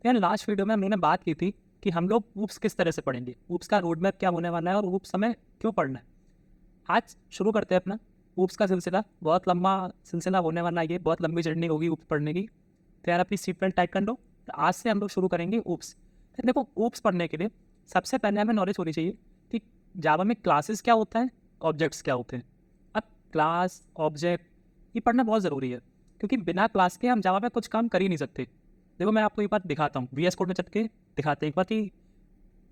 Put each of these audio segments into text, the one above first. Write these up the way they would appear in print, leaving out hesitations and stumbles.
यार last video में हमने बात की थी कि हम लोग ऊप्स किस तरह से पढ़ेंगे, ऊप्स का रोड मैप क्या होने वाला है और ऊप्स हमें क्यों पढ़ना है। आज शुरू करते हैं अपना ऊप्स का सिलसिला। बहुत लंबा सिलसिला होने वाला है, ये बहुत लंबी जर्नी होगी ऊप्स पढ़ने की। तो यार अपनी सीट बेल्ट टाइट कर लो। तो आज से हम लोग शुरू करेंगे ऊप्स। तो देखो, ऊप्स पढ़ने के लिए सबसे पहले हमें नॉलेज होनी चाहिए कि जावा में क्लासेस क्या होता है, ऑब्जेक्ट्स क्या होते हैं। अब क्लास ऑब्जेक्ट ये पढ़ना बहुत ज़रूरी है, क्योंकि बिना क्लास के हम जावा में कुछ काम कर ही नहीं सकते। देखो मैं आपको एक बात दिखाता हूँ, VS कोड में चल के दिखाते हैं एक बार कि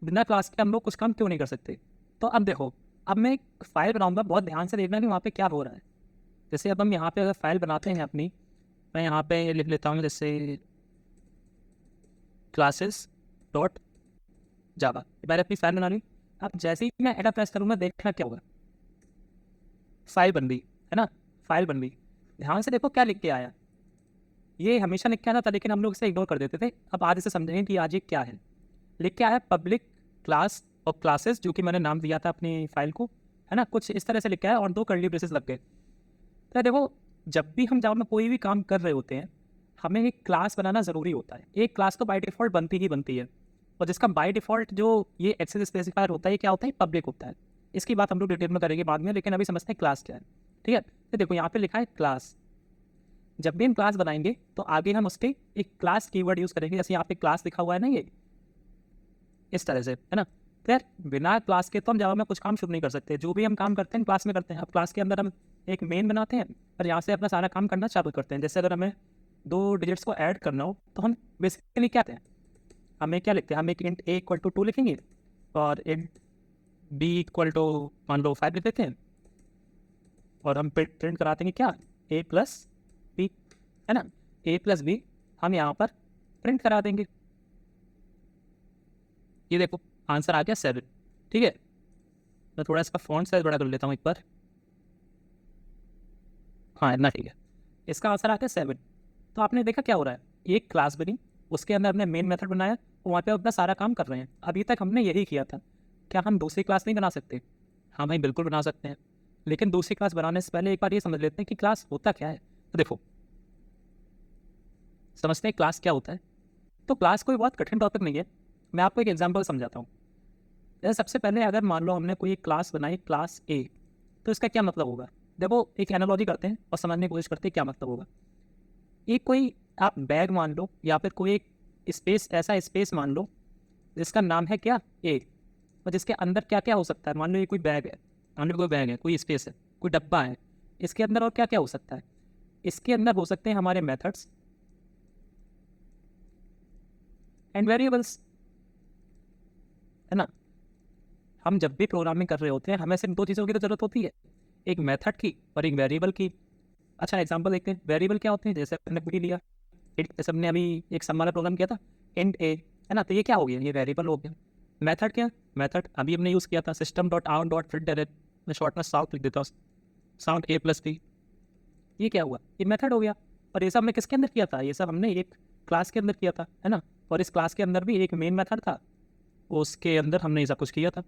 बिना क्लास के हम लोग कुछ काम क्यों नहीं कर सकते। तो अब देखो, अब मैं एक फाइल बनाऊंगा, बहुत ध्यान से देखना कि वहाँ पे क्या हो रहा है। जैसे अब हम यहाँ पे अगर फाइल बनाते हैं अपनी, मैं यहाँ पे लिख लेता हूँ जैसे क्लासेस डॉट जावा। मैंने अपनी फाइल बना ली। अब जैसे ही मैं एंटर प्रेस करूँगा, देखना क्या होगा, फाइल बन गई, है ना, फाइल बन गई। ध्यान से देखो क्या लिख के आया। ये हमेशा लिख के आना था, लेकिन हम लोग इसे इग्नोर कर देते थे। अब आज इसे समझेंगे कि आज ये क्या है। लिख के आया पब्लिक क्लास और क्लासेस, जो कि मैंने नाम दिया था अपनी फाइल को, है ना, कुछ इस तरह से लिख के आया और 2 कर्ली ब्रेसेस लग गए। तो देखो, जब भी हम जावा में कोई भी काम कर रहे होते हैं, हमें एक क्लास बनाना ज़रूरी होता है। एक क्लास तो बाय डिफ़ॉल्ट बनती ही बनती है, और जिसका बाय डिफ़ॉल्ट जो ये एक्सेस स्पेसिफायर होता है, ये क्या होता है, पब्लिक होता है। इसकी बात हम लोग डिटेल में करेंगे बाद में, लेकिन अभी समझते हैं क्लास क्या है। ठीक है, तो देखो यहाँ पे लिखा है क्लास। जब भी हम क्लास बनाएंगे तो आगे हम उसके एक क्लास कीवर्ड यूज़ करेंगे। जैसे यहाँ पे क्लास लिखा हुआ है ना, ये इस तरह से, है ना। तो यार बिना क्लास के तो हम जावा में कुछ काम शुरू नहीं कर सकते। जो भी हम काम करते हैं क्लास में करते हैं। अब क्लास के अंदर हम एक मेन बनाते हैं और यहाँ से अपना सारा काम करना चालू करते हैं। जैसे अगर हमें 2 डिजिट्स को ऐड करना हो, तो हम बेसिकली क्या कहते हैं, हमें क्या लिखते हैं, हम एक इंट a इक्वल टू 2 लिखेंगे और इंट b इक्वल टू मान लो 5 लिख देते हैं, और हम प्रिंट कराते हैं क्या, a प्लस b, है ना। a प्लस b हम यहाँ पर प्रिंट करा देंगे। ये देखो आंसर आ गया 7। ठीक है, मैं थोड़ा इसका फॉन्ट साइज बड़ा कर लेता हूँ एक बार। हाँ इतना ठीक है, इसका आंसर आ गया 7। तो आपने देखा क्या हो रहा है, एक क्लास बनी, उसके अंदर हमने मेन मेथड बनाया, और वहाँ पे अपना सारा काम कर रहे हैं। अभी तक हमने यही किया था। क्या हम दूसरी क्लास नहीं बना सकते? हाँ भाई बिल्कुल बना सकते हैं, लेकिन दूसरी क्लास बनाने से पहले एक बार ये समझ लेते हैं कि क्लास होता क्या है। तो देखो, समझते हैं क्लास क्या होता है। तो क्लास कोई बहुत कठिन टॉपिक नहीं है, मैं आपको एक एग्जाम्पल समझाता हूँ। जैसे सबसे पहले अगर मान लो हमने कोई एक क्लास बनाई, क्लास ए, तो इसका क्या मतलब होगा। देखो एक एनालॉजी करते हैं और समझने की कोशिश करते हैं क्या मतलब होगा। एक कोई आप बैग मान लो, या फिर कोई एक स्पेस, ऐसा स्पेस मान लो जिसका नाम है क्या, ए, और जिसके अंदर क्या क्या हो सकता है। मान लो ये कोई बैग है, मान लो कोई बैग है, कोई स्पेस है, कोई डब्बा है। इसके अंदर और क्या क्या हो सकता है, इसके अंदर हो सकते हैं हमारे मेथड्स एंड वेरिएबल्स, है ना। हम जब भी प्रोग्रामिंग कर रहे होते हैं, हमें सिर्फ 2 चीज़ों की तो जरूरत होती है, एक मेथड की और एक वेरिएबल की। अच्छा एग्जांपल देखते हैं, वेरिएबल क्या होते हैं। जैसे हमने कोई लिया, जैसे हमने अभी एक सम वाला प्रोग्राम किया था, इंट ए, है ना, तो ये क्या हो गया, ये वेरिएबल हो गया। मेथड क्या, मेथड अभी हमने यूज़ किया था system dot out dot println, मैं शॉर्ट में साउट लिख देता हूँ, साउंड a प्लस b। ये क्या हुआ, ये मेथड हो गया। और ये सब हमने किसके अंदर किया था, ये सब हमने एक क्लास के अंदर किया था, है ना। और इस क्लास के अंदर भी एक मेन मेथड था, उसके अंदर हमने ये सब कुछ किया था,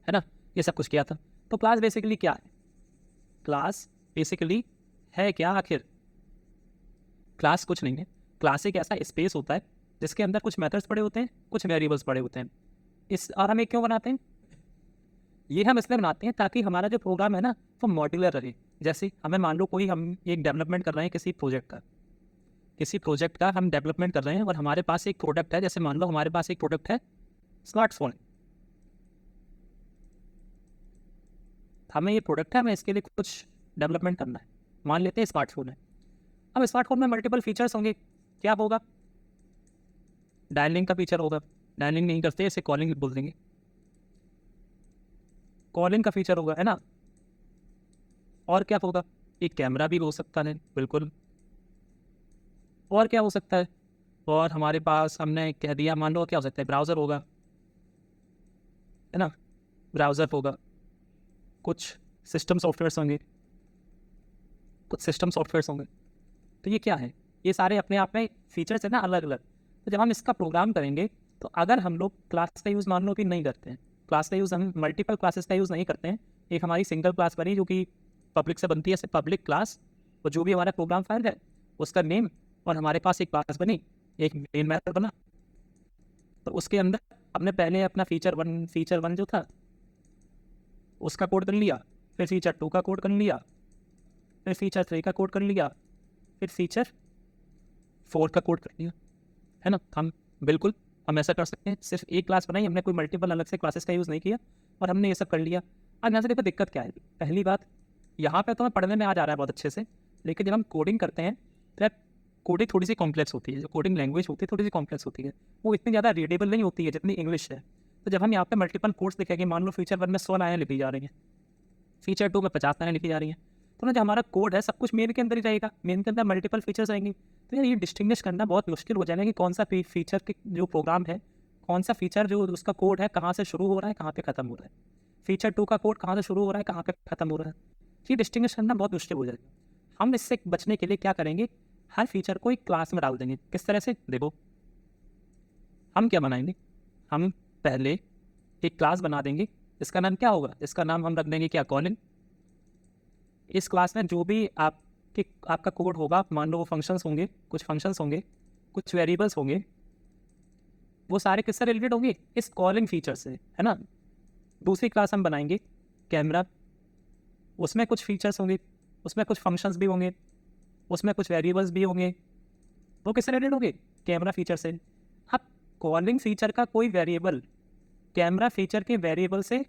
है ना, ये सब कुछ किया था। तो क्लास बेसिकली क्या है, क्लास बेसिकली है क्या आखिर। क्लास कुछ नहीं है, क्लास एक ऐसा स्पेस होता है जिसके अंदर कुछ मेथड्स पड़े होते हैं, कुछ वेरिएबल्स पड़े होते हैं। इस और हम एक क्यों बनाते हैं, ये हम इसलिए बनाते हैं ताकि हमारा जो प्रोग्राम है ना वो मॉड्यूलर रहे। जैसे हमें मान लो कोई हम एक डेवलपमेंट कर रहे हैं किसी प्रोजेक्ट का, किसी प्रोजेक्ट का हम डेवलपमेंट कर रहे हैं, और हमारे पास एक प्रोडक्ट है। जैसे मान लो हमारे पास एक प्रोडक्ट है स्मार्टफोन, हमें ये प्रोडक्ट है, हमें इसके लिए कुछ डेवलपमेंट करना है। मान लेते हैं स्मार्टफोन है। अब स्मार्टफोन में मल्टीपल फीचर्स होंगे, क्या होगा, डायलिंग का फीचर होगा, डायलिंग नहीं करते इसे कॉलिंग बोल देंगे, कॉलिंग का फीचर होगा, है ना। और क्या होगा, एक कैमरा भी हो सकता है, बिल्कुल। और क्या हो सकता है, और हमारे पास हमने कह दिया, मान लो क्या हो सकता है, ब्राउज़र होगा, है ना, ब्राउज़र होगा, कुछ सिस्टम सॉफ्टवेयर्स होंगे, कुछ सिस्टम सॉफ्टवेयर्स होंगे। तो ये क्या है, ये सारे अपने आप में फीचर्स है ना, अलग अलग। तो जब हम इसका प्रोग्राम करेंगे, तो अगर हम लोग क्लास का यूज़ मान लो कि नहीं करते हैं, क्लास का यूज़ हम मल्टीपल क्लासेस का यूज़ नहीं करते हैं, एक हमारी सिंगल क्लास बनी जो कि पब्लिक से बनती है, पब्लिक क्लास, और जो भी हमारा प्रोग्राम फाइल है उसका नेम, और हमारे पास एक क्लास बनी एक मेन मेथड बना, तो उसके अंदर हमने पहले अपना फीचर वन जो था उसका कोड कर लिया, फिर फीचर 2 का कोड कर लिया, फिर फीचर 3 का कोड कर लिया, फिर फीचर 4 का कोड कर लिया, है ना। हम ऐसा कर सकते हैं, सिर्फ एक क्लास बनाई हमने, कोई मल्टीपल अलग से क्लासेस का यूज़ नहीं किया, और हमने ये सब कर लिया। अब यहाँ से देखो दिक्कत क्या है। पहली बात, यहाँ पे तो हमें पढ़ने में आ जा रहा है बहुत अच्छे से, लेकिन जब हम कोडिंग करते हैं तो कोडिंग थोड़ी सी कॉम्प्लेक्स होती है। जो कोडिंग लैंग्वेज होती है थोड़ी सी कॉम्प्लेक्स होती है, वो इतनी ज़्यादा रीडेबल नहीं होती है जितनी इंग्लिश है। तो जब हम यहाँ पे मल्टीपल कोड्स लिखेंगे, मान लो फीचर 1 में 100 लाइनें लिखी जा रही हैं, फीचर 2 में 50 लाइनें लिखी जा रही हैं, तो ना जो हमारा कोड है सब कुछ मेन के अंदर ही रहेगा, मेन के अंदर मल्टीपल फीचर्स आएंगे। तो यार ये डिस्टिंग्विश करना बहुत मुश्किल हो जाएगा कि कौन सा फीचर के जो प्रोग्राम है, कौन सा फीचर जो उसका कोड है कहाँ से शुरू हो रहा है कहाँ पे खत्म हो रहा है, फीचर 2 का कोड कहाँ से शुरू हो रहा है कहाँ पे खत्म हो रहा है। ये डिस्टिंग्विश करना बहुत मुश्किल हो जाएगा। हम इससे बचने के लिए क्या करेंगे, हर फीचर को एक क्लास में डाल देंगे। किस तरह से, देखो हम क्या बनाएंगे, हम पहले एक क्लास बना देंगे। इसका नाम क्या होगा, इसका नाम हम रख देंगे क्या, कॉलिंग। इस क्लास में जो भी आपका कोड होगा, मान लो वो फंक्शंस होंगे, कुछ वेरिएबल्स होंगे, वो सारे किससे रिलेटेड होंगे, इस कॉलिंग फीचर से, है ना। दूसरी क्लास हम बनाएंगे कैमरा, उसमें कुछ फीचर्स होंगे, उसमें कुछ फंक्शंस भी होंगे, उसमें कुछ वेरिएबल्स भी होंगे, वो किससे रिलेटेड होंगे, कैमरा फीचर से। अब कॉलिंग फीचर का कोई वेरिएबल कैमरा फीचर के वेरिएबल से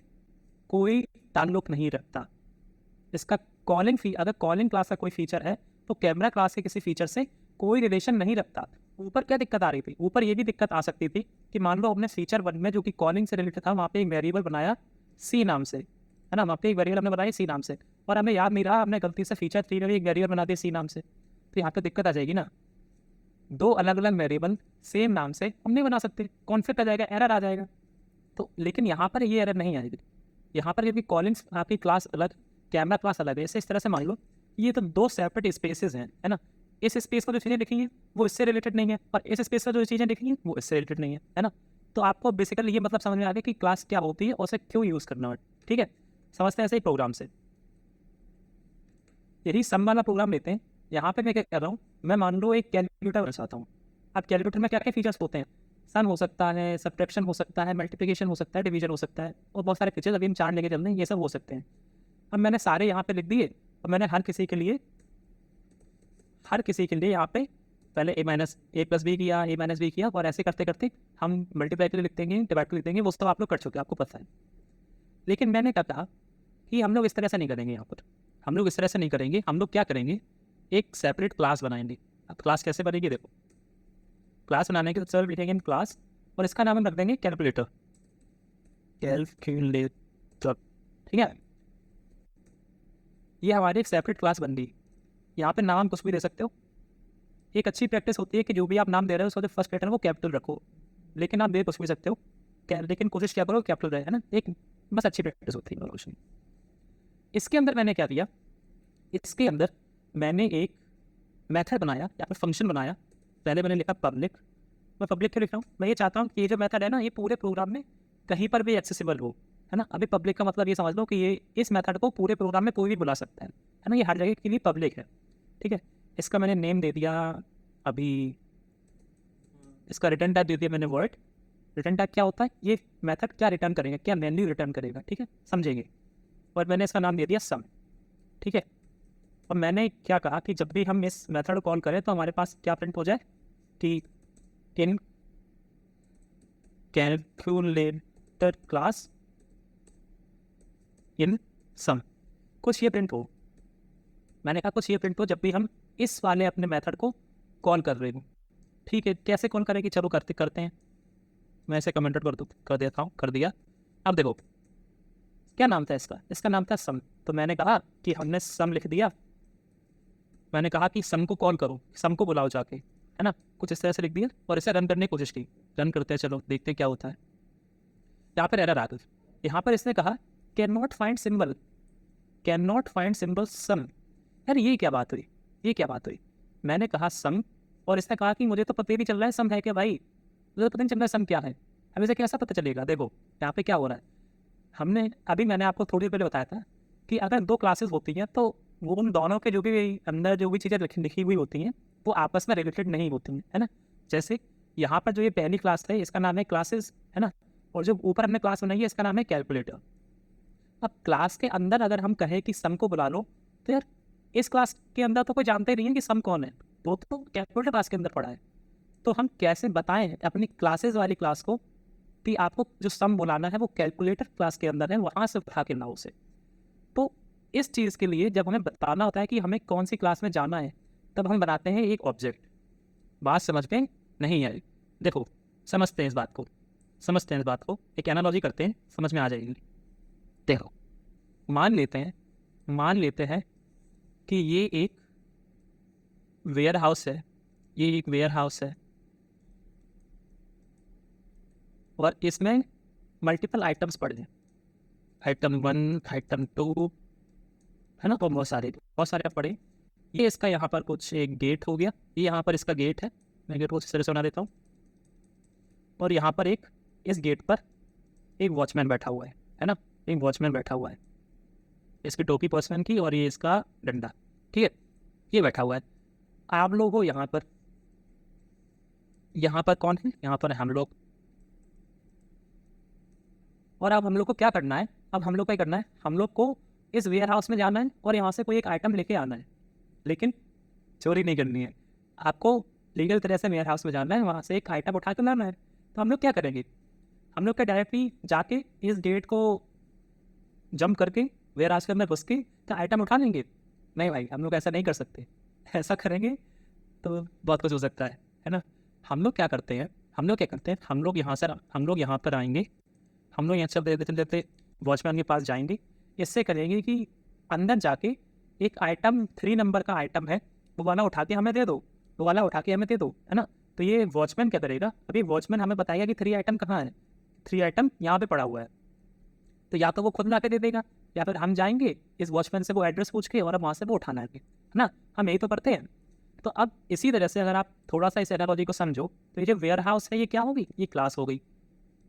कोई ताल्लुक नहीं रखता। इसका अगर कॉलिंग क्लास का कोई फीचर है तो कैमरा क्लास के किसी फीचर से कोई रिलेशन नहीं रखता। ऊपर क्या दिक्कत आ रही थी, ऊपर ये भी दिक्कत आ सकती थी कि मान लो अपने फीचर 1 में जो कि कॉलिंग से रिलेटेड था, वहाँ पे एक वेरिएबल बनाया सी नाम से, है ना, वहाँ पे एक वेरिएबल हमने बनाया सी नाम से, और हमें याद नहीं रहा, हमने गलती से फीचर 3 में भी एक वेरिएबल बना दिया सी नाम से, तो यहाँ पे दिक्कत आ जाएगी ना। दो अलग अलग वेरिएबल सेम नाम से हम नहीं बना सकते, कॉन्फ्लिक्ट आ जाएगा, एरर आ जाएगा। तो लेकिन यहाँ पर ये एरर नहीं आएगी। यहाँ पर क्योंकि कॉलिंग आपकी क्लास अलग, कैमरा क्लास अलग है, इस तरह से मान लो ये तो दो सेपरेट स्पेसेस हैं, है ना। इस स्पेस पर जो चीज़ें लिखी हैं वो इससे रिलेटेड नहीं है, और इस स्पेस पर जो चीज़ें लिखी हैं वो इससे रिलेटेड नहीं है ना। तो आपको बेसिकली ये मतलब समझ में आ गया कि क्लास क्या होती है और उसे क्यों यूज़ करना है। ठीक है, समझते हैं ऐसे ही प्रोग्राम से। यही सम वाला प्रोग्राम लेते हैं। यहाँ पे मैं क्या कर रहा हूँ, मैं मान लो एक कैलकुलेटर बनाना चाहता हूँ। अब कैलकुलेटर में क्या क्या फीचर्स होते हैं, सम हो सकता है, सब्ट्रैक्शन हो सकता है, मल्टीप्लिकेशन हो सकता है, डिवीजन हो सकता है, और बहुत सारे फीचर्स अभी हम चार्ट लेके चल रहे हैं, ये सब हो सकते हैं। अब मैंने सारे यहाँ पे लिख दिए, और मैंने हर किसी के लिए यहाँ पे पहले a+b किया, a-b किया, और ऐसे करते करते हम मल्टीप्लाई के लिए लिख देंगे, डिवाइड के लिख देंगे, वो सब आप लोग कर चुके हैं, आपको पता है। लेकिन मैंने कहा कि हम लोग इस तरह से नहीं करेंगे, यहाँ पर हम लोग इस तरह से नहीं करेंगे। हम लोग क्या करेंगे, एक सेपरेट क्लास बनाएंगे। अब क्लास कैसे बनेगी, देखो क्लास बनाने के तो लिखेंगे क्लास, और इसका नाम हम रख देंगे कैलकुलेटर, ठीक है। ये हमारी एक सेपरेट क्लास बन गई। यहाँ पे नाम कुछ भी दे सकते हो। एक अच्छी प्रैक्टिस होती है कि जो भी आप नाम दे रहे हो उसका जो फर्स्ट लेटर है वो कैपिटल रखो, लेकिन आप दे कुछ भी सकते हो, लेकिन कोशिश क्या करो कैपिटल रहे, है ना। एक बस अच्छी प्रैक्टिस होती है कुछ नहीं। इसके अंदर मैंने क्या दिया, इसके अंदर मैंने एक मेथड बनाया या फिर फंक्शन बनाया। पहले मैंने लिखा पब्लिक। मैं पब्लिक क्यों लिख रहा हूँ, मैं ये चाहता हूँ कि ये जो मेथड है ना, ये पूरे प्रोग्राम में कहीं पर भी एक्सेसिबल हो, है ना। अभी पब्लिक का मतलब ये समझ लो कि ये इस मेथड को पूरे प्रोग्राम में कोई भी बुला सकता है ना, ये हर जगह के लिए पब्लिक है, ठीक है। इसका मैंने नेम दे दिया, अभी इसका रिटर्न टाइप दे दिया मैंने वर्ड। रिटर्न टाइप क्या होता है, ये मेथड क्या रिटर्न करेगा, क्या वैल्यू रिटर्न करेगा, ठीक है, समझेंगे। और मैंने इसका नाम दे दिया सम, ठीक है। और मैंने क्या कहा कि जब भी हम इस मेथड को कॉल करें तो हमारे पास क्या प्रिंट हो जाए कि इन कैलकुलेटर क्लास इन सम, कुछ ये प्रिंट हो। मैंने कहा कुछ ये प्रिंट हो जब भी हम इस वाले अपने मेथड को कॉल कर रहे हो, ठीक है। कैसे कॉल करेंगे, चलो करते हैं। मैं इसे कमेंटेड कर देता हूँ, कर दिया। अब देखो क्या नाम था इसका नाम था सम। तो मैंने कहा कि हमने सम लिख दिया, मैंने कहा कि सम को कॉल करो, सम को बुलाओ जाके, है ना, कुछ इस तरह से लिख दिया, और इसे रन करने की कोशिश की। रन करते हैं, चलो देखते हैं क्या होता है। यहाँ पर एरर आ गई। यहाँ पर इसने कहा कैन नॉट फाइंड सिंबल सम। यार ये क्या बात हुई, मैंने कहा सम, और इसने कहा कि मुझे तो पता ही नहीं चल रहा है सम है क्या भाई, मुझे तो पता नहीं चल रहा है सम क्या है। अब इसे कैसा पता चलेगा, देखो यहाँ पे क्या हो रहा है। मैंने आपको थोड़ी देर पहले बताया था कि अगर दो क्लासेस होती हैं तो वो उन दोनों के जो भी अंदर जो भी चीज़ें लिखी हुई होती हैं वो आपस में रिलेटेड नहीं होती हैं, है ना। जैसे यहाँ पर जो ये पहली क्लास है इसका नाम है क्लासेस, है ना, और जो ऊपर हमने क्लास बनाई है इसका नाम है कैलकुलेटर। अब क्लास के अंदर अगर हम कहें कि सम को बुला लो, तो यार इस क्लास के अंदर तो कोई जानते ही नहीं है कि सम कौन है, वो तो कैलकुलेटर क्लास के अंदर पड़ा है। तो हम कैसे बताएं अपनी क्लासेस वाली क्लास को कि आपको जो सम बुलाना है वो कैलकुलेटर क्लास के अंदर है, वहाँ से उठा के लाओ उसे। तो इस चीज़ के लिए जब हमें बताना होता है कि हमें कौन सी क्लास में जाना है, तब हम बनाते हैं एक ऑब्जेक्ट। बात समझ में नहीं आई? देखो समझते हैं इस बात को, समझते हैं इस बात को, एक एनालॉजी करते हैं, समझ में आ जाएगी। देखो मान लेते हैं कि ये एक वेयर हाउस है, ये एक वेयर हाउस है और इसमें मल्टीपल आइटम्स पड़े हैं, आइटम 1, आइटम 2, है ना, तो बहुत सारे पड़े। ये इसका यहाँ पर कुछ एक गेट हो गया, ये यहाँ पर इसका गेट है, मैं गेट को इस तरह से बना देता हूँ। और यहाँ पर एक इस गेट पर एक वॉचमैन बैठा हुआ है ना, एक वॉचमैन बैठा हुआ है, इसकी टोपी वॉचमैन की और ये इसका डंडा, ठीक है, ये बैठा हुआ है। आप लोग हो यहाँ पर कौन है, यहाँ पर हम लोग। और अब हम लोग को क्या करना है, अब हम लोग को क्या करना है, हम लोग को इस वेयर हाउस में जाना है और यहाँ से कोई एक आइटम लेके आना है, लेकिन चोरी नहीं करनी है, आपको लीगल तरह से वेयर हाउस में जाना है, वहाँ से एक आइटम उठा कर लाना है। तो हम लोग क्या करेंगे, हम लोग क्या डायरेक्टली जाके इस गेट को जंप करके वेयर हाउस के अंदर घुस के क्या आइटम उठा लेंगे? नहीं भाई, हम लोग ऐसा नहीं कर सकते। ऐसा करेंगे तो बहुत कुछ हो सकता है ना। हम लोग क्या करते हैं, हम लोग यहाँ पर आएंगे, हम लोग यहाँ चलते चलते वॉचमैन के पास जाएंगे, इससे करेंगे कि अंदर जाके एक आइटम 3 नंबर का आइटम है, वो वाला उठा के हमें दे दो, है ना। तो ये वॉचमैन क्या करेगा, अभी वॉचमैन हमें बताएगा कि 3 आइटम कहाँ है, 3 आइटम यहाँ पे पड़ा हुआ है। तो या तो वो खुद ला के दे देगा, या फिर हम जाएंगे इस वॉचमैन से वो एड्रेस पूछ के और अब वहाँ से वो उठाना है ना, हम यही तो करते हैं। तो अब इसी तरह से अगर आप थोड़ा सा इस एनालॉजी को समझो, तो ये जो वेयर हाउस है ये क्या होगी, ये क्लास हो गई,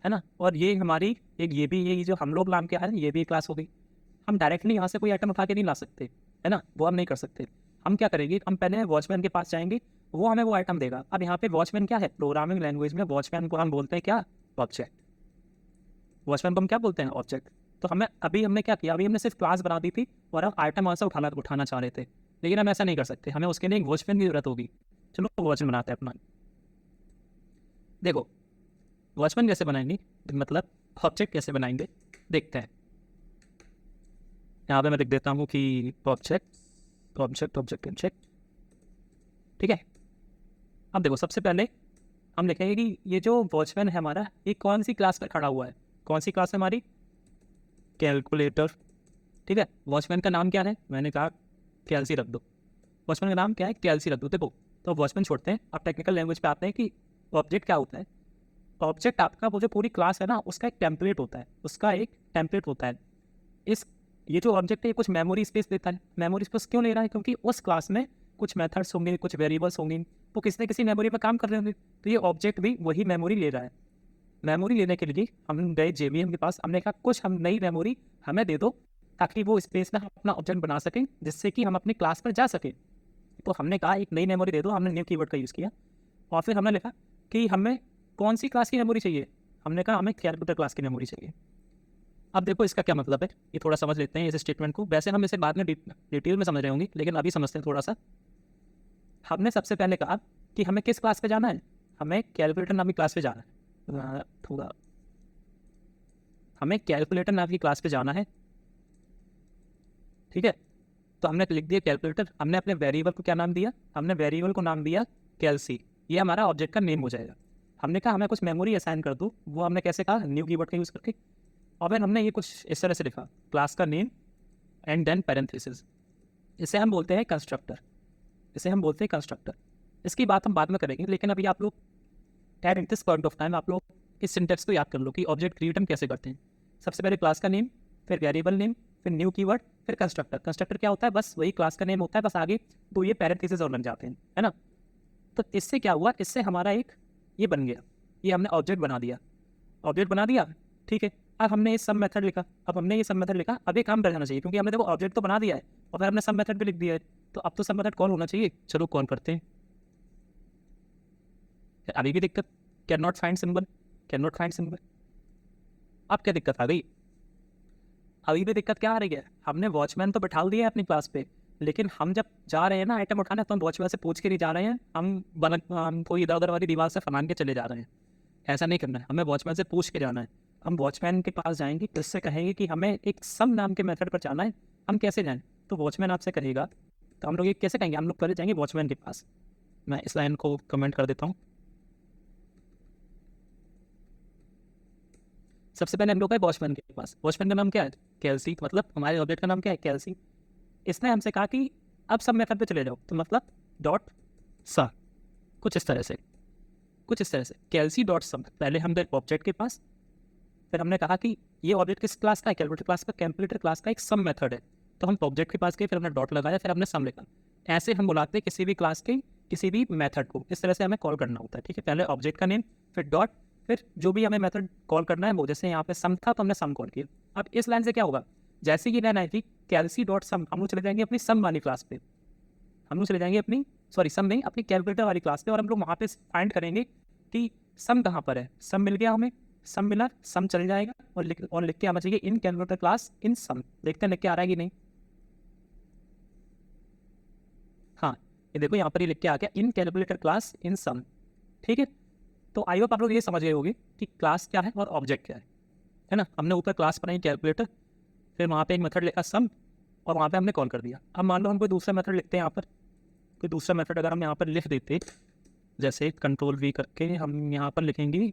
है ना। और ये हमारी एक ये जो हम लोग नाम क्या है, ये भी क्लास हो गई। हम डायरेक्टली यहाँ से कोई आइटम उठा के नहीं ला सकते, है ना, वो हम नहीं कर सकते। हम क्या करेंगे, हम पहले वॉचमैन के पास जाएंगे, वो हमें वो आइटम देगा। अब यहाँ पे वॉचमैन क्या है, प्रोग्रामिंग लैंग्वेज में वॉचमैन को हम बोलते हैं क्या, ऑब्जेक्ट। वॉचमैन को हम क्या बोलते हैं, ऑब्जेक्ट। तो हमने क्या किया, अभी हमने सिर्फ क्लास बना दी थी और हम आइटम वहाँ से उठाना चाह रहे थे, लेकिन हम ऐसा नहीं कर सकते, हमें उसके लिए एक वॉचमैन की जरूरत होगी। चलो वॉचमैन बनाते हैं अपना। देखो वॉचमैन कैसे बनाएंगे, मतलब ऑब्जेक्ट कैसे बनाएंगे, देखते हैं। यहाँ पे मैं लिख देता हूँ कि ऑब्जेक्ट, ठीक है। अब देखो सबसे पहले हम लिखेंगे कि ये जो वॉचमैन है हमारा, ये कौन सी क्लास पर खड़ा हुआ है, कौन सी क्लास है हमारी, कैलकुलेटर, ठीक है। वॉचमैन का नाम क्या है, मैंने कहा कैलसी रख दो, वॉचमैन का नाम क्या है, कैलसी रख दो। देखो तो वॉचमैन छोड़ते हैं, अब टेक्निकल लैंग्वेज पे आते हैं कि ऑब्जेक्ट क्या होता है। ऑब्जेक्ट आपका वो जो पूरी क्लास है ना, उसका एक टेम्पलेट होता है, ये जो ऑब्जेक्ट है ये कुछ मेमोरी स्पेस देता है। मेमोरी स्पेस क्यों ले रहा है, क्योंकि उस क्लास में कुछ मेथड्स होंगे, कुछ वेरिएबल्स होंगे, वो किसी न किसी मेमोरी पर काम कर रहे होंगे, तो ये ऑब्जेक्ट भी वही मेमोरी ले रहा है। मेमोरी लेने के लिए हम गए JVM के पास, हमने कहा कुछ हम नई मेमोरी हमें दे दो, ताकि वो स्पेस में हम अपना ऑब्जेक्ट बना सकें, जिससे कि हम अपनी क्लास पर जा सकें। तो हमने कहा एक नई मेमोरी दे दो, हमने न्यू कीवर्ड का यूज़ किया, और फिर हमने लिखा कि हमें कौन सी क्लास की मेमोरी चाहिए, हमने कहा हमें कैलकुलेटर क्लास की मेमोरी चाहिए। अब देखो इसका क्या मतलब है, ये थोड़ा समझ लेते हैं इस स्टेटमेंट को। वैसे हम इसे बाद में डिटेल में समझ रहे होंगे, लेकिन अभी समझते हैं थोड़ा सा। हमने सबसे पहले कहा कि हमें किस क्लास पे जाना है, हमें कैलकुलेटर नाम की क्लास पे जाना है, हमें कैलकुलेटर नाम की क्लास पे जाना है, ठीक है। तो हमने लिख दिया कैलकुलेटर, हमने अपने वेरिएबल को क्या नाम दिया, हमने वेरिएबल को नाम दिया कैलसी, ये हमारा ऑब्जेक्ट का नेम हो जाएगा। हमने कहा हमें कुछ मेमोरी असाइन कर दो, वो हमने कैसे कहा, न्यू कीवर्ड का यूज़ करके। और फिर हमने ये कुछ इस तरह से लिखा, क्लास का नेम एंड देन पैरेंथेसिस, इसे हम बोलते हैं कंस्ट्रक्टर, इसकी बात हम बाद में करेंगे, लेकिन अभी आप लोग at this point of time आप लोग इस सिंटेक्स को याद कर लो कि ऑब्जेक्ट क्रिएट हम कैसे करते हैं। सबसे पहले क्लास का नेम, फिर वेरिएबल नेम, फिर न्यू कीवर्ड, फिर कंस्ट्रक्टर क्या होता है, बस वही क्लास का नेम होता है, बस आगे तो ये पैरेंथेसिस और बन जाते हैं, है ना। तो इससे क्या हुआ, इससे हमारा एक ये बन गया, ये हमने ऑब्जेक्ट बना दिया, ठीक है। अब हमने ये सब मेथड लिखा, अब ये काम कर जाना चाहिए, क्योंकि हमने देखो ऑब्जेक्ट तो बना दिया है और फिर हमने सब मेथड भी लिख दिया है, तो अब तो सब मेथड कॉल होना चाहिए। चलो कॉल करते हैं, अभी भी दिक्कत, can not find symbol, can not find symbol. अब क्या दिक्कत आ गई? अभी भी दिक्कत क्या आ रही है? हमने वॉचमैन तो बैठा दिया है अपनी क्लास पे, लेकिन हम जब जा रहे हैं ना आइटम उठाने, तो हम वॉचमैन से पूछ के नहीं जा रहे हैं, हम कोई इधर उधर वाली दीवार से फलान के चले जा रहे हैं। ऐसा नहीं करना है, हमें वॉचमैन से पूछ के जाना है। हम वॉचमैन के पास जाएंगे, उससे कहेंगे कि हमें एक सम नाम के मेथड पर जाना है, हम कैसे जाएं? तो वॉचमैन आपसे कहेगा, तो हम लोग ये कैसे कहेंगे? हम लोग पहले जाएंगे वॉचमैन के पास। मैं इस लाइन को कमेंट कर देता हूँ। सबसे पहले हम लोग गए वॉचमैन के पास। वॉचमैन का नाम क्या है? कैल्सी, मतलब हमारे ऑब्जेक्ट का नाम क्या है? कैल्सी। इसने हमसे कहा कि अब सब मेथड पे चले जाओ, तो मतलब डॉट सम, कुछ इस तरह से, कुछ इस तरह से कैल्सी डॉट सम। पहले हम गए ऑब्जेक्ट के पास, फिर हमने कहा कि ये ऑब्जेक्ट किस क्लास का है? कैलकुलेटर क्लास का। कैलकुलेटर क्लास का एक सम मेथड है, तो हम ऑब्जेक्ट के पास गए, फिर हमने डॉट लगाया, फिर हमने सम लिखा। ऐसे हम बुलाते हैं किसी भी क्लास के किसी भी मेथड को, इस तरह से हमें कॉल करना होता है। ठीक है, पहले ऑब्जेक्ट का नेम, फिर डॉट, फिर जो भी हमें मेथड कॉल करना है वो। जैसे यहाँ पे सम था तो हमने सम कॉल किया। अब इस लाइन से क्या होगा? जैसे ही लाइन आएगी कैल्सी डॉट सम, हम लोग चले जाएंगे अपनी सम वाली क्लास पे, हम लोग चले जाएंगे अपनी, सॉरी सम नहीं, अपनी कैलकुलेटर वाली क्लास पे, और हम लोग वहाँ पे फाइंड करेंगे कि सम कहाँ पर है। सम मिल गया हमें, सम मिला, सम चल जाएगा, और लिख के आना चाहिए इन कैलकुलेटर क्लास इन सम। देखते हैं लिख के आ रहा है कि नहीं। हाँ, ये देखो यहाँ पर ही लिख के आ गया इन कैलकुलेटर क्लास इन सम। ठीक है, तो आई होप आप लोग ये समझ गए होंगे कि क्लास क्या है और ऑब्जेक्ट क्या है ना। हमने ऊपर क्लास बनाई कैलकुलेटर, फिर वहाँ पे एक मेथड लिखा सम, और वहाँ पे हमने कॉल कर दिया। अब मान लो हम कोई दूसरा मेथड लिखते हैं यहाँ पर, कोई दूसरा मेथड अगर हम यहाँ पर लिख देते, जैसे कंट्रोल वी करके हम यहाँ पर लिखेंगे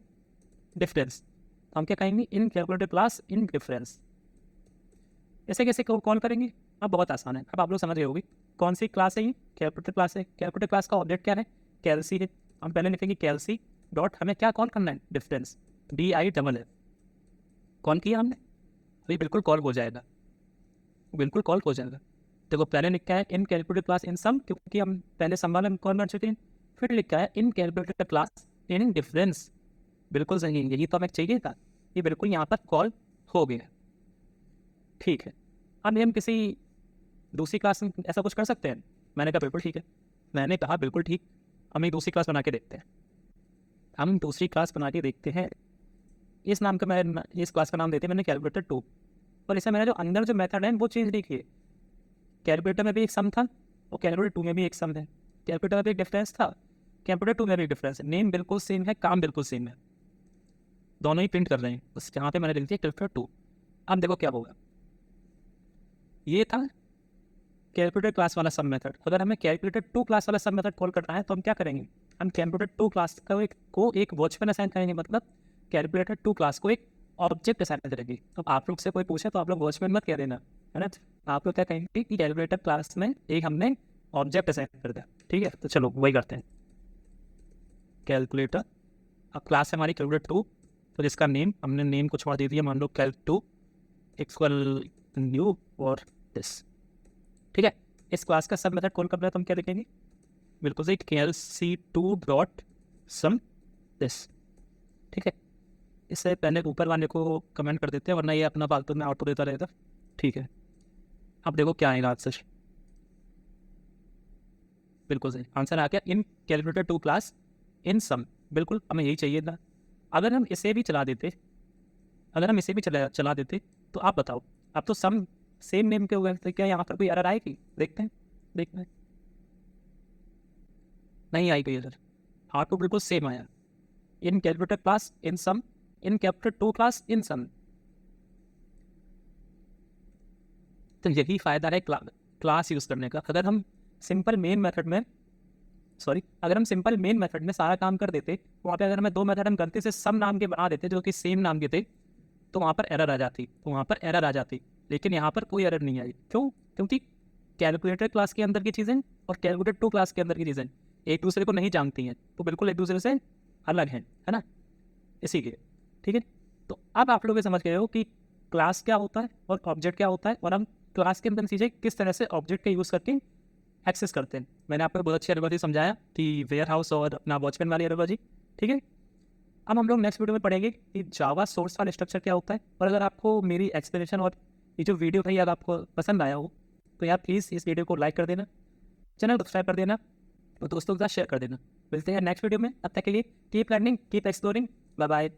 डिफरेंस, तो हम क्या कहेंगे? इन कैलकुलेटर क्लास इन डिफरेंस। ऐसे कैसे कॉल करेंगे? अब बहुत आसान है, अब आप लोग समझ गए होंगे कौन सी क्लास है ये। कैलकुलेटर क्लास है, कैलकुलेटर क्लास का ऑब्जेक्ट क्या है? कैलसी है। हम पहले लिखेंगे कैलसी डॉट, हमें क्या कॉल करना है? Difference, DIFF। कॉल किया हमने, अभी बिल्कुल कॉल हो जाएगा, बिल्कुल कॉल हो जाएगा। देखो पहले लिखा है इन कैलकुलेटर क्लास इन सम, क्योंकि हम पहले सम वाला कॉल कर चुके हैं। फिर लिखा है इन कैलकुलेटर क्लास इन डिफरेंस, बिल्कुल सही है, यही तो हमें चाहिए था। ये बिल्कुल यहाँ पर कॉल हो गया। ठीक है, अब हम किसी दूसरी क्लास में ऐसा कुछ कर सकते हैं? मैंने कहा बिल्कुल ठीक है, मैंने कहा बिल्कुल ठीक, हम एक दूसरी क्लास बना के देखते हैं। हम दूसरी क्लास बना के देखते हैं। इस नाम का मैं इस क्लास का नाम देते हैं मैंने कैलकुलेटर 2, और इसमें मेरा जो अंदर जो मेथड है वो चेंज नहीं किए। कैलकुलेटर में भी एक सम था और कैलकुलेटर 2 में भी एक सम है। कैलकुलेटर में भी एक डिफरेंस था, कैलकुलेटर 2 में भी एक डिफरेंस है। नेम बिल्कुल सेम है, काम बिल्कुल सेम है, दोनों ही प्रिंट कर रहे हैं। बस जहाँ पे मैंने लिख दिया कैलकुलेटर 2। अब देखो क्या होगा, ये था कैलकुलेटर क्लास वाला सब मेथड। अगर हमें कैलकुलेटर 2 क्लास वाला सब मेथड कॉल करना है तो हम क्या करेंगे? हम कैलकुलेटर 2 क्लास को एक वॉचमैन असाइन करेंगे, मतलब कैलकुलेटर 2 क्लास को एक ऑब्जेक्ट असाइन करेंगे। तो आप लोग से कोई पूछे तो आप लोग वॉचमैन मत कह देना, है ना। आप लोग क्या कहेंगे कि कैलकुलेटर क्लास में एक हमने ऑब्जेक्ट असाइन कर दिया। ठीक है, तो चलो वही करते हैं। कैलकुलेटर, अब क्लास है हमारी कैलकुलेटर 2, तो जिसका नेम हमने नेम को छोड़ दे दिया, मान लो कैल्क 2 इक्वल न्यू और दिस। ठीक है, इस क्लास का सब मेथड कॉल करना है तो हम क्या लिखेंगे? बिल्कुल सही, KLC2 डॉट सम दिस। ठीक है, इससे पहले ऊपर वाले को कमेंट कर देते हैं, वरना ये अपना फालतू में आउटपुट देता रहेगा। ठीक है, अब देखो क्या आएगा आंसर। बिल्कुल सही आंसर आ गया इन कैलकुलेटर 2 क्लास इन सम। बिल्कुल हमें यही चाहिए था। अगर हम इसे भी चला देते, अगर हम इसे भी चला देते तो आप बताओ, अब तो सम सेम नेम के हुए, तो क्या यहाँ पर कोई एरर आएगी? देखते हैं, देखते हैं। नहीं आई कोई एरर, आउटपुट बिल्कुल सेम आया। In calculator class in sum, in calculator 2 class in sum. तो यही फायदा है क्लास यूज करने का। अगर हम सिंपल मेन मेथड में, अगर हम सिंपल मेन मेथड में सारा काम कर देते, वहाँ पे अगर हमें 2 मेथड हम गलती से सम नाम के बना देते जो कि सेम नाम के थे, तो वहाँ पर एरर आ जाती, लेकिन यहाँ पर कोई एरर नहीं आई। क्यों? क्योंकि कैलकुलेटर क्लास के अंदर की चीज़ें और कैलकुलेटर 2 क्लास के अंदर की चीज़ें एक दूसरे को नहीं जानती हैं, तो बिल्कुल एक दूसरे से अलग हैं, है ना, इसीलिए। ठीक है, तो अब आप लोग ये समझ गए हो कि क्लास क्या होता है और ऑब्जेक्ट क्या होता है, और हम क्लास के अंदर चीज़ें किस तरह से ऑब्जेक्ट का यूज़ करके एक्सेस करते हैं। मैंने आपको बहुत अच्छी एनालॉजी समझाया कि वेयर हाउस और अपना वॉचमैन वाली एनालॉजी। ठीक है, अब हम लोग नेक्स्ट वीडियो में पढ़ेंगे कि जावा सोर्स फाइल स्ट्रक्चर क्या होता है। और अगर आपको मेरी एक्सप्लेनेशन और ये जो वीडियो है अगर आपको पसंद आया हो तो यार प्लीज़ इस वीडियो को लाइक कर देना, चैनल सब्सक्राइब कर देना, और दोस्तों के साथ शेयर कर देना। मिलते हैं नेक्स्ट वीडियो में, तब तक के लिए keep learning, keep exploring, bye bye.